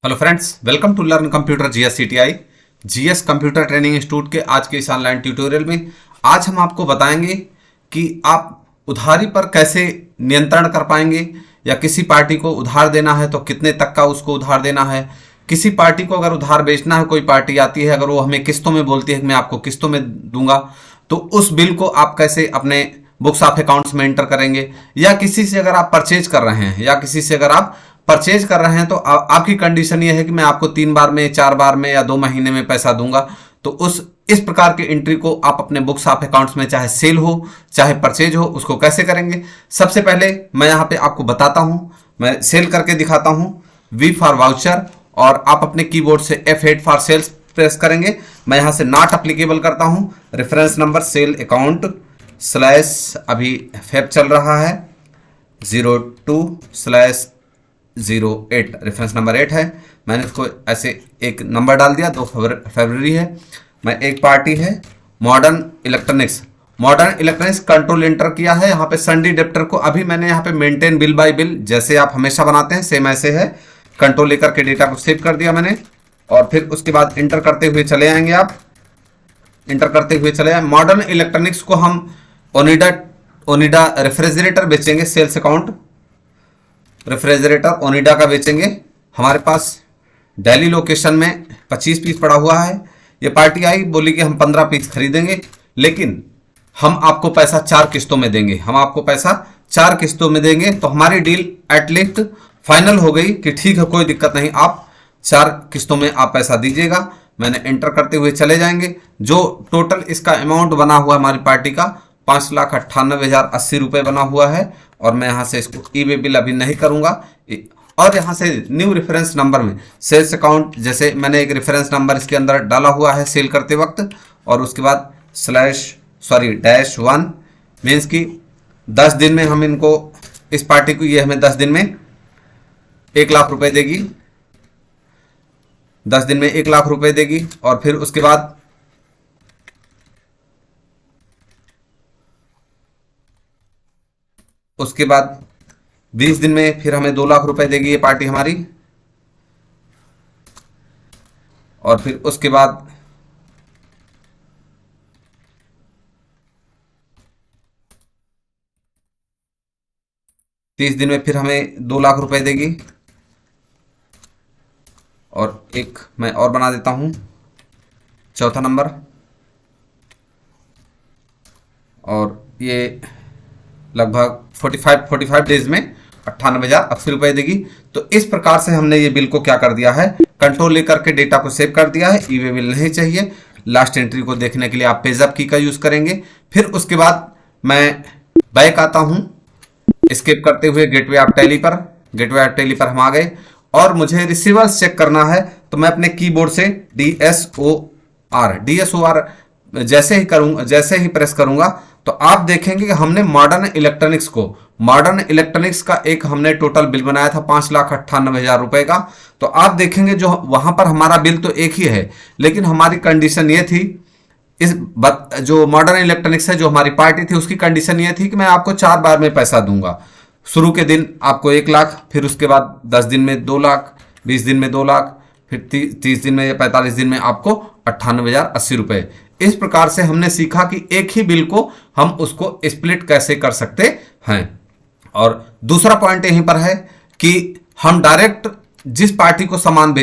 Hello friends, welcome to learn computer GS CTI GS computer training institute के आज के इस ऑनलाइन ट्यूटोरियल में आज हम आपको बताएंगे कि आप उधारी पर कैसे नियंत्रण कर पाएंगे या किसी पार्टी को उधार देना है तो कितने तक का उसको उधार देना है। किसी पार्टी को अगर उधार बेचना है, कोई पार्टी आती है, अगर वो हमें किस्तों में बोलती है कि मैं आपको किस्तों में दूंगा, तो उस बिल को आप कैसे अपने बुक्स ऑफ अकाउंट्स में एंटर करेंगे। या किसी से अगर आप परचेज कर रहे हैं या किसी से अगर आप परचेज कर रहे हैं तो आपकी कंडीशन ये है कि मैं आपको 3 बार में, 4 बार में या 2 महीने में पैसा दूंगा, तो उस इस प्रकार की एंट्री को आप अपने बुक्स ऑफ अकाउंट्स में, चाहे सेल हो चाहे परचेज हो, उसको कैसे करेंगे। सबसे पहले मैं यहाँ पे आपको बताता हूँ, मैं सेल करके दिखाता हूँ। वी फॉर वाउचर, और आप अपने कीबोर्ड से F8 फॉर सेल्स प्रेस करेंगे। मैं यहाँ से नॉट अप्लीकेबल करता हूँ। Reference number sale account slash, अभी फेब चल रहा है, 02/08, रेफरेंस नंबर 8 है। मैंने इसको ऐसे एक नंबर डाल दिया, 2 फरवरी है। मैं एक पार्टी है modern electronics, modern electronics control enter किया है। यहाँ पे संडे डेप्टर को अभी मैंने यहाँ पे मेंटेन बिल बाय बिल जैसे आप हमेशा बनाते हैं सेम ऐसे है, कंट्रोल लेकर के डेटा को सेव कर दिया मैंने। और फिर उसके बाद इंटर करते हुए चले आएंगे, आप इंटर करते हुए चले आए। मॉडर्न इलेक्ट्रॉनिक्स को हम ओनिडा रेफ्रिजरेटर बेचेंगे, सेल्स अकाउंट रेफ्रिजरेटर ओनिडा का बेचेंगे। हमारे पास दिल्ली लोकेशन में 25 पीस पड़ा हुआ है। ये पार्टी आई, बोली कि हम 15 पीस खरीदेंगे, लेकिन हम आपको पैसा 4 किस्तों में देंगे, हम आपको पैसा 4 किस्तों में देंगे। तो हमारी डील एटलीस्ट फाइनल हो गई कि ठीक है, कोई दिक्कत नहीं, आप 4 किस्तों में आप पैसा दीजिएगा। मैंने एंटर करते हुए चले जाएंगे। जो टोटल इसका अमाउंट बना हुआ हमारी पार्टी का 5,98,080 रुपये बना हुआ है। और मैं यहाँ से इसको ई वे बिल अभी नहीं करूँगा। और यहाँ से न्यू रेफरेंस नंबर में सेल्स अकाउंट, जैसे मैंने एक रेफरेंस नंबर इसके अंदर डाला हुआ है सेल करते वक्त, और उसके बाद -1 मीन्स कि 10 दिन में हम इनको, इस पार्टी को, ये हमें 10 दिन में 1 लाख रुपए देगी, 10 दिन में 1 लाख रुपए देगी। और फिर उसके बाद उसके बाद 20 दिन में फिर हमें 2 लाख रुपए देगी ये पार्टी हमारी। और फिर उसके बाद 30 दिन में फिर हमें 2 लाख रुपए देगी। और एक मैं और बना देता हूं, चौथा नंबर, और ये लगभग 45 डेज में 98,080 रुपए देगी। तो इस प्रकार से हमने ये बिल को क्या कर दिया है, कंट्रोल लेकर के डेटा को सेव कर दिया है। ई वे बिल नहीं चाहिए। लास्ट एंट्री को देखने के लिए आप पेजअप की का यूज करेंगे। फिर उसके बाद मैं बैक आता हूं, स्किप करते हुए गेटवे ऑफ टैली पर, गेटवे ऑफ टैली पर हम आ गए। और मुझे रिसीवर्स चेक करना है, तो मैं अपने कीबोर्ड से DSOR जैसे ही करूंगा, जैसे ही प्रेस करूंगा, तो आप देखेंगे कि हमने मॉडर्न इलेक्ट्रॉनिक्स का एक हमने टोटल बिल बनाया था 5,98,000 रुपए का। तो आप देखेंगे जो वहां पर हमारा बिल तो एक ही है, लेकिन हमारी कंडीशन ये थी, जो मॉडर्न इलेक्ट्रॉनिक्स है, जो हमारी पार्टी थी, उसकी कंडीशन ये थी कि मैं आपको 4 बार में पैसा दूंगा। शुरू के दिन आपको 1 लाख, फिर उसके बाद 10 दिन में 2 लाख, 20 दिन में 2 लाख, फिर 30 दिन में या 45 दिन में आपको 98,080 रुपए। इस प्रकार से हमने सीखा कि एक ही बिल को हम उसको स्प्लिट कैसे कर सकते हैं। और दूसरा पॉइंट यहीं पर है कि हम डायरेक्ट जिस पार्टी को सामान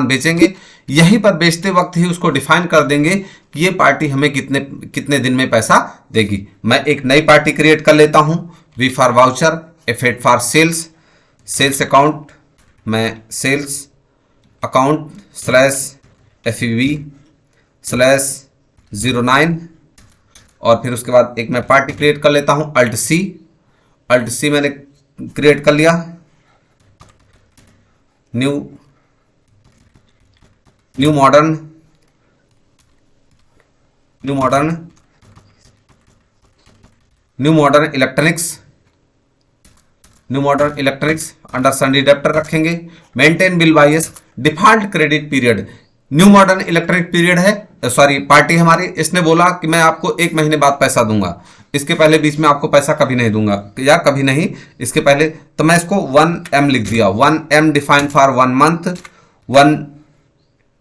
बेचेंगे, यहीं पर बेचते वक्त ही उसको डिफाइन कर देंगे कि ये पार्टी हमें कितने दिन में पैसा देगी। मैं एक नई पार्टी क्रिएट कर लेता हूं, V for voucher, F8 for sales, sales account, मैं सेल्स अकाउंट /FEV/09, और फिर उसके बाद एक मैं पार्टी क्रिएट कर लेता हूं, Alt C मैंने क्रिएट कर लिया। New modern electronics under sundry debtor रखेंगे। Maintain bill bias, default credit period, new modern electronic period है, सॉरी पार्टी हमारी, इसने बोला कि मैं आपको 1 महीने बाद पैसा दूंगा, इसके पहले बीच में आपको पैसा कभी नहीं दूंगा यार, कभी नहीं, इसके पहले। तो मैं इसको 1M लिख दिया, 1M डिफाइन फॉर 1 मंथ, 1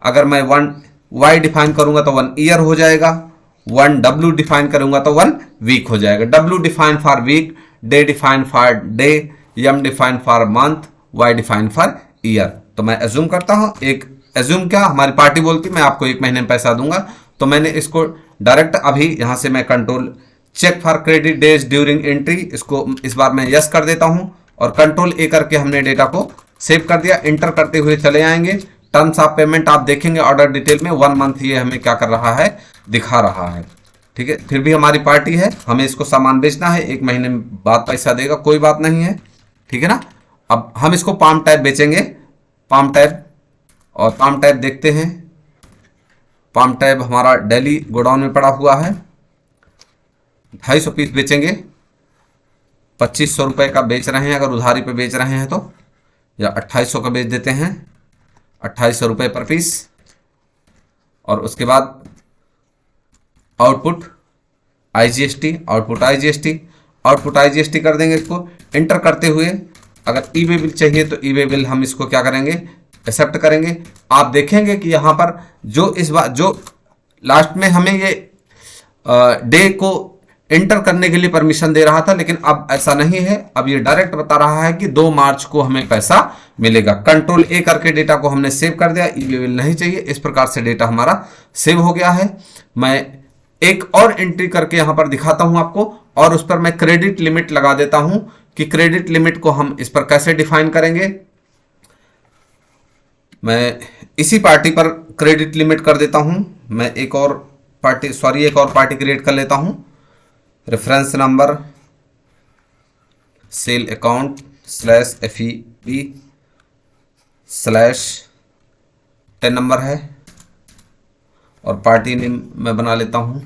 अगर मैं 1Y डिफाइन करूंगा तो 1 ईयर हो जाएगा, 1W डिफाइन करूंगा तो 1 वीक हो जाएगा। W define for week, day define for day, M define for month, Y define for year. तो मैं एज्यूम करता हूं, एक एज्यूम क्या, हमारी पार्टी बोलती मैं आपको 1 महीने में पैसा दूंगा, तो मैंने इसको डायरेक्ट अभी यहां से मैं control check for credit days during entry, इसको इस बार मैं यस कर देता हूं और कंट्रोल ए करके हमने डेटा को सेव कर दिया। इंटर करते हुए चले आएंगे, टर्म्स ऑफ पेमेंट आप देखेंगे ऑर्डर डिटेल में 1 मंथ ये हमें क्या कर रहा है, दिखा रहा है। ठीक है, फिर भी हमारी पार्टी है, हमें इसको सामान बेचना है, 1 महीने बाद पैसा देगा, कोई बात नहीं है, ठीक है ना। अब हम इसको पाम टाइप बेचेंगे, पाम टाइप, और पाम टाइप देखते हैं। पाम टाइप हमारा दिल्ली गोडाउन में पड़ा हुआ है, 250 पीस बेचेंगे, 2500 रुपये का बेच रहे हैं अगर उधारी पे बेच रहे हैं तो, या 2800 का बेच देते हैं, 2800 रुपये पर पीस। और उसके बाद output IGST, output IGST, output IGST कर देंगे इसको। इंटर करते हुए अगर ई वे बिल चाहिए तो ई वे बिल हम इसको क्या करेंगे, एक्सेप्ट करेंगे। आप देखेंगे कि यहाँ पर जो इस बार जो लास्ट में हमें ये डे को एंटर करने के लिए परमिशन दे रहा था, लेकिन अब ऐसा नहीं है, अब ये डायरेक्ट बता रहा है कि 2 मार्च को हमें पैसा मिलेगा। कंट्रोल ए करके डेटा को हमने सेव कर दिया, ई वे बिल नहीं चाहिए, इस प्रकार से डेटा हमारा सेव हो गया है। मैं एक और एंट्री करके यहां पर दिखाता हूं आपको, और उस पर मैं क्रेडिट लिमिट लगा देता हूं कि क्रेडिट लिमिट को हम इस पर कैसे डिफाइन करेंगे। मैं इसी पार्टी पर क्रेडिट लिमिट कर देता हूं। मैं एक और पार्टी क्रिएट कर लेता हूं। Reference number sale account /FEP /10 number है, और पार्टी नेम मैं बना लेता हूं,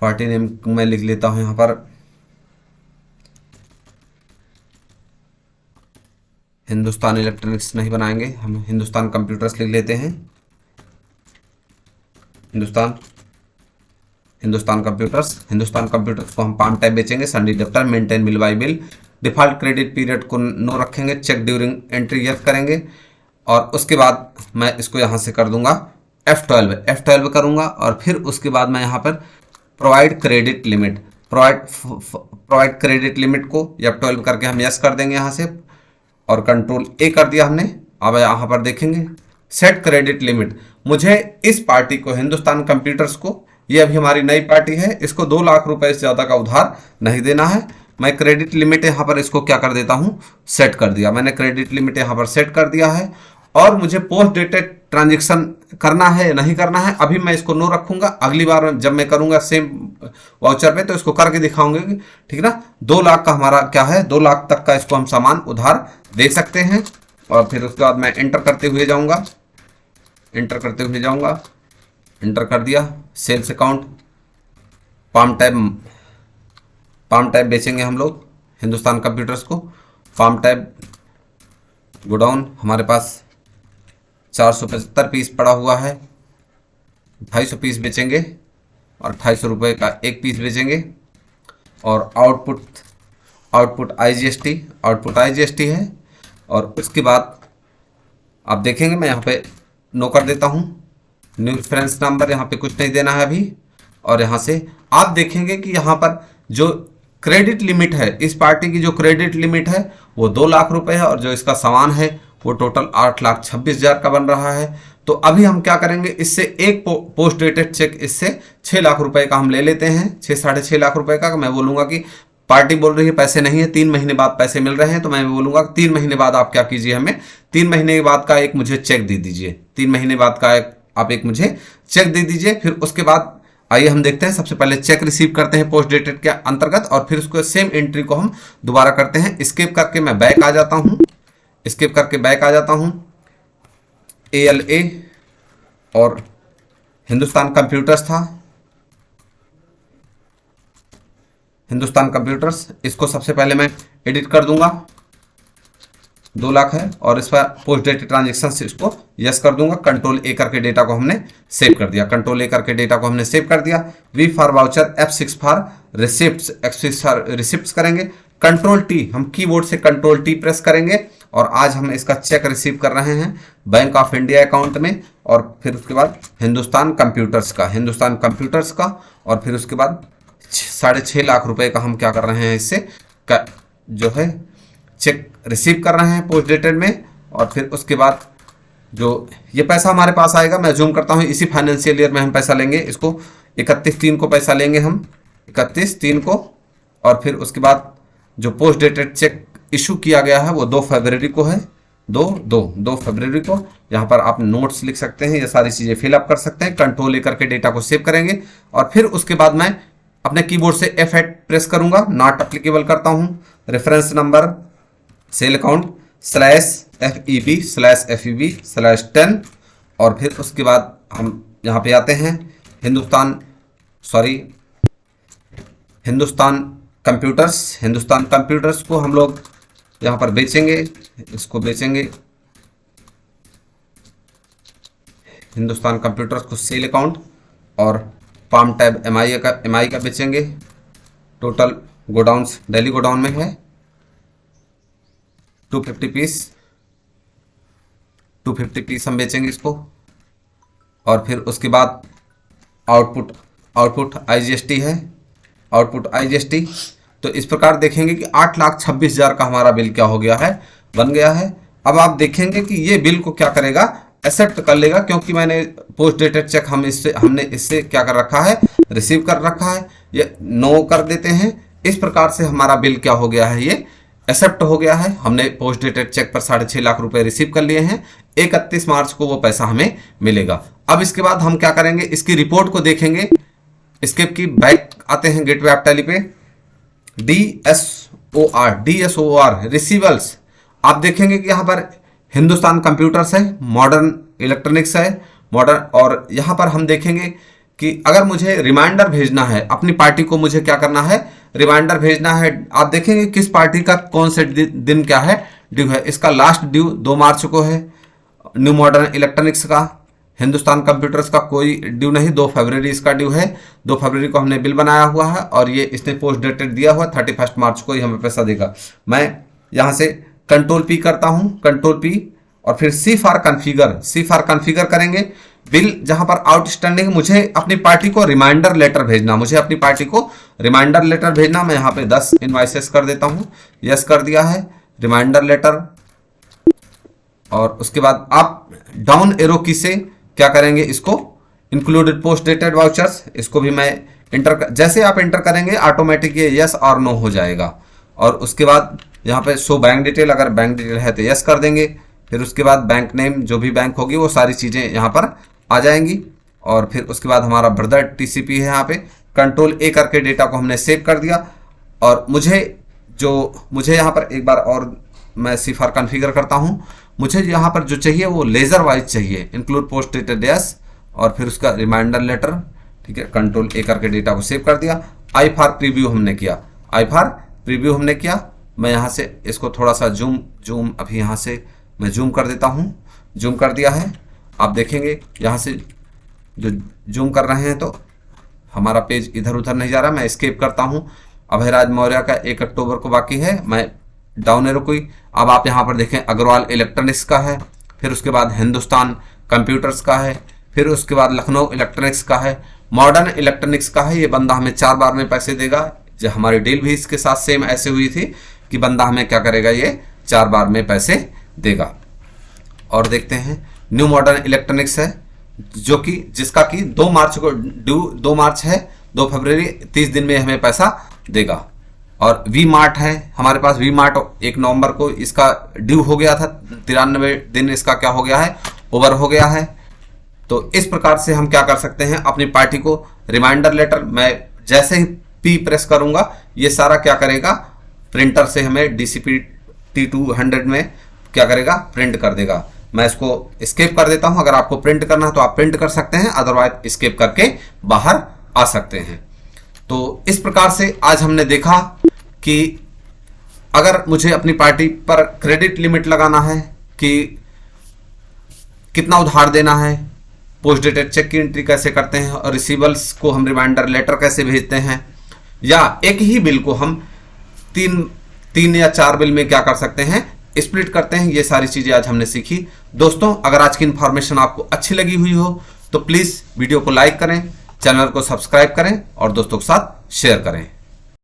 पार्टी नेम मैं लिख लेता हूं यहां पर हिंदुस्तान इलेक्ट्रॉनिक्स नहीं बनाएंगे, हम हिंदुस्तान कंप्यूटर्स लिख लेते हैं। हिंदुस्तान कंप्यूटर्स को हम पाम टाइप बेचेंगे, sundry debtor, maintain bill by bill, default credit period को नो रखेंगे, चेक ड्यूरिंग एंट्री यस करेंगे। और उसके बाद मैं इसको यहाँ से कर दूंगा F12 करूंगा, और फिर उसके बाद मैं यहाँ पर प्रोवाइड क्रेडिट लिमिट को F12 करके हम यस कर देंगे यहाँ से, और कंट्रोल ए कर दिया हमने। अब यहाँ पर देखेंगे सेट क्रेडिट लिमिट, मुझे इस पार्टी को हिंदुस्तान कंप्यूटर्स को, ये अभी हमारी नई पार्टी है, इसको 2 लाख रुपए से ज़्यादा का उधार नहीं देना है। मैं क्रेडिट लिमिट यहाँ पर इसको क्या कर देता हूँ, सेट कर दिया, मैंने क्रेडिट लिमिट यहाँ पर सेट कर दिया है। और मुझे पोस्ट डेटेड ट्रांजेक्शन करना है नहीं करना है, अभी मैं इसको नो रखूंगा, अगली बार जब मैं करूंगा सेम वाउचर पे तो इसको करके दिखाऊंगे, ठीक ना। 2 लाख का हमारा क्या है, 2 लाख तक का इसको हम सामान उधार दे सकते हैं। और फिर उसके बाद मैं एंटर करते हुए जाऊंगा, एंटर कर दिया। सेल्स अकाउंट पाम टाइप बेचेंगे हम लोग हिंदुस्तान कंप्यूटर्स को, पाम टाइप गोडाउन हमारे पास 475 पीस पड़ा हुआ है, 250 पीस बेचेंगे और 250 रुपये का एक पीस बेचेंगे। और आउटपुट IGST है। और उसके बाद आप देखेंगे मैं यहाँ पे नो कर देता हूँ, न्यू रेफरेंस नंबर यहाँ पे कुछ नहीं देना है अभी। और यहाँ से आप देखेंगे कि यहाँ पर जो क्रेडिट लिमिट है, इस पार्टी की जो क्रेडिट लिमिट है वो 2 लाख रुपए है, और जो इसका सामान है वो टोटल 8,26,000 का बन रहा है। तो अभी हम क्या करेंगे, इससे एक पोस्ट डेटेड चेक इससे 6 लाख रुपए का हम ले लेते हैं, 6-6.5 लाख रुपए का। मैं बोलूंगा कि पार्टी बोल रही है पैसे नहीं है, 3 महीने बाद पैसे मिल रहे हैं, तो मैं बोलूंगा 3 महीने बाद आप क्या कीजिए, हमें 3 महीने के बाद का एक मुझे चेक दे दीजिए, 3 महीने बाद का आप एक मुझे चेक दे दीजिए। फिर उसके बाद आइए हम देखते हैं, सबसे पहले चेक रिसीव करते हैं पोस्ट डेटेड के अंतर्गत, और फिर उसको सेम एंट्री को हम दोबारा करते हैं। स्किप करके मैं बैक आ जाता हूं, ALA और हिंदुस्तान कंप्यूटर्स था, हिंदुस्तान कंप्यूटर्स, इसको सबसे पहले मैं एडिट कर दूंगा। 2 लाख है, और इस पर पोस्ट डेटेड ट्रांजेक्शन से इसको यस कर दूंगा। कंट्रोल ए करके डेटा को हमने सेव कर दिया, कंट्रोल ए करके डेटा को हमने सेव कर दिया। V for voucher, F6 for receipts, F6 for receipts करेंगे। कंट्रोल टी, हम कीबोर्ड से कंट्रोल टी प्रेस करेंगे और आज हम इसका चेक रिसीव कर रहे हैं बैंक ऑफ इंडिया अकाउंट में, और फिर उसके बाद हिंदुस्तान कंप्यूटर्स का, और फिर उसके बाद 6.5 लाख रुपए का हम क्या कर रहे हैं, इससे जो है चेक रिसीव कर रहे हैं पोस्ट डेटेड में। और फिर उसके बाद जो ये पैसा हमारे पास आएगा, मैं जूम करता हूँ, इसी फाइनेंशियल ईयर में हम पैसा लेंगे, इसको 31/3 को पैसा लेंगे हम, 31/3 को। और फिर उसके बाद जो पोस्ट डेटेड चेक इशू किया गया है वो 2 फरवरी को है, 2 फरवरी को। यहाँ पर आप नोट्स लिख सकते हैं, ये सारी चीज़ें फिलअप कर सकते हैं। कंट्रोल लेकर के डेटा को सेव करेंगे, और फिर उसके बाद मैं अपने कीबोर्ड से F8 प्रेस करूंगा, नॉट एप्लीकेबल करता हूँ। Reference number sale account /FEB/10, और फिर उसके बाद हम यहाँ पे आते हैं हिंदुस्तान कंप्यूटर्स को हम लोग यहाँ पर बेचेंगे, इसको बेचेंगे हिंदुस्तान कंप्यूटर्स को सेल अकाउंट, और पाम टैब MI का बेचेंगे। टोटल गोडाउन्स दिल्ली गोडाउन में है 250 पीस हम बेचेंगे इसको। और फिर उसके बाद आउटपुट IGST है, तो इस प्रकार देखेंगे कि 8,26,000 का हमारा बिल क्या हो गया है, बन गया है। अब आप देखेंगे कि ये बिल को क्या करेगा, एक्सेप्ट कर लेगा, क्योंकि मैंने पोस्ट डेटेड चेक हमने इससे क्या कर रखा है, रिसीव कर रखा है। ये नो कर देते हैं। इस प्रकार से हमारा बिल क्या हो गया है, ये एक्सेप्ट हो गया है। हमने पोस्ट डेटेड चेक पर 6.5 लाख रुपए रिसीव कर लिए हैं। 31 मार्च को वो पैसा हमें मिलेगा। अब इसके बाद हम क्या करेंगे, इसकी रिपोर्ट को देखेंगे। स्केप की बैक आते हैं गेटवे ऑफ टैली पे, DSOR रिसीवल्स। आप देखेंगे कि यहाँ पर हिंदुस्तान कंप्यूटर्स है, मॉडर्न इलेक्ट्रॉनिक्स है, और यहाँ पर हम देखेंगे कि अगर मुझे रिमाइंडर भेजना है अपनी पार्टी को, मुझे क्या करना है, रिमाइंडर भेजना है। आप देखेंगे किस पार्टी का कौन से दिन क्या है, ड्यू है। इसका लास्ट ड्यू 2 मार्च को है, न्यू मॉडर्न इलेक्ट्रॉनिक्स का। हिंदुस्तान कंप्यूटर्स का कोई ड्यू नहीं, 2 फरवरी इसका ड्यू है। 2 फरवरी को हमने बिल बनाया हुआ है, और ये इसने पोस्ट डेटेड दिया हुआ 31 मार्च को ही हमें पैसा देगा। मैं यहाँ से कंट्रोल P करता हूँ, कंट्रोल P, और फिर C फॉर कॉन्फ़िगर करेंगे। बिल जहां पर आउटस्टैंडिंग, मुझे अपनी पार्टी को रिमाइंडर लेटर भेजना, मैं यहाँ पे 10 इनवाइसेस कर देता हूँ, यस कर दिया है, रिमाइंडर लेटर। और उसके बाद आप डाउन एरो की से क्या करेंगे, इसको इंक्लूडेड पोस्ट डेटेड वाउचर्स, इसको भी मैं जैसे आप एंटर करेंगे ऑटोमेटिक ये यस और नो हो जाएगा। और उसके बाद यहाँ पे शो बैंक डिटेल, अगर बैंक डिटेल है तो यस कर देंगे। फिर उसके बाद बैंक नेम, जो भी बैंक होगी वो सारी चीज़ें यहाँ पर आ जाएंगी। और फिर उसके बाद हमारा ब्रदर TCP है, यहाँ पे कंट्रोल A करके डेटा को हमने सेव कर दिया। और मुझे यहाँ पर एक बार और मैं C फॉर कॉन्फ़िगर करता हूँ। मुझे यहाँ पर जो चाहिए वो लेज़र वाइज चाहिए, इंक्लूड पोस्ट डेटेड यस, और फिर उसका रिमाइंडर लेटर, ठीक है। कंट्रोल A करके डेटा को सेव कर दिया। I फॉर प्रीव्यू हमने किया। मैं यहाँ से इसको थोड़ा सा जूम अभी यहाँ से मैं जूम कर देता हूँ, जूम कर दिया है। आप देखेंगे यहाँ से जो जूम कर रहे हैं तो हमारा पेज इधर उधर नहीं जा रहा। मैं एस्केप करता हूँ। अभयराज मौर्य का 1 अक्टूबर को बाकी है, मैं डाउन एरो कोई। अब आप यहाँ पर देखें अग्रवाल इलेक्ट्रॉनिक्स का है, फिर उसके बाद हिंदुस्तान कंप्यूटर्स का है, फिर उसके बाद लखनऊ इलेक्ट्रॉनिक्स का है, मॉडर्न इलेक्ट्रॉनिक्स का है। ये बंदा हमें 4 बार में पैसे देगा। जो हमारी डील भी इसके साथ सेम ऐसे हुई थी कि बंदा हमें क्या करेगा, ये 4 बार में पैसे देगा। और देखते हैं न्यू मॉडर्न इलेक्ट्रॉनिक्स है, जो कि जिसका कि 2 मार्च को ड्यू, 2 मार्च है, 2 फरवरी, 30 दिन में हमें पैसा देगा। और वी मार्ट है हमारे पास, वी मार्ट 1 नवंबर को इसका ड्यू हो गया था, 93 दिन इसका क्या हो गया है, ओवर हो गया है। तो इस प्रकार से हम क्या कर सकते हैं, अपनी पार्टी को रिमाइंडर लेटर, मैं जैसे ही P प्रेस करूंगा ये सारा क्या करेगा, प्रिंटर से हमें DCP T200 में क्या करेगा, प्रिंट कर देगा। मैं इसको एस्केप कर देता हूं। अगर आपको प्रिंट करना है तो आप प्रिंट कर सकते हैं, अदरवाइज एस्केप करके बाहर आ सकते हैं। तो इस प्रकार से आज हमने देखा कि अगर मुझे अपनी पार्टी पर क्रेडिट लिमिट लगाना है कि कितना उधार देना है, पोस्ट डेटेड चेक की एंट्री कैसे करते हैं और रिसीवल्स को हम रिमाइंडर लेटर कैसे भेजते हैं, या एक ही बिल को हम तीन या 4 बिल में क्या कर सकते हैं, स्प्लिट करते हैं, ये सारी चीजें आज हमने सीखी। दोस्तों अगर आज की इंफॉर्मेशन आपको अच्छी लगी हुई हो तो प्लीज वीडियो को लाइक करें, चैनल को सब्सक्राइब करें और दोस्तों के साथ शेयर करें।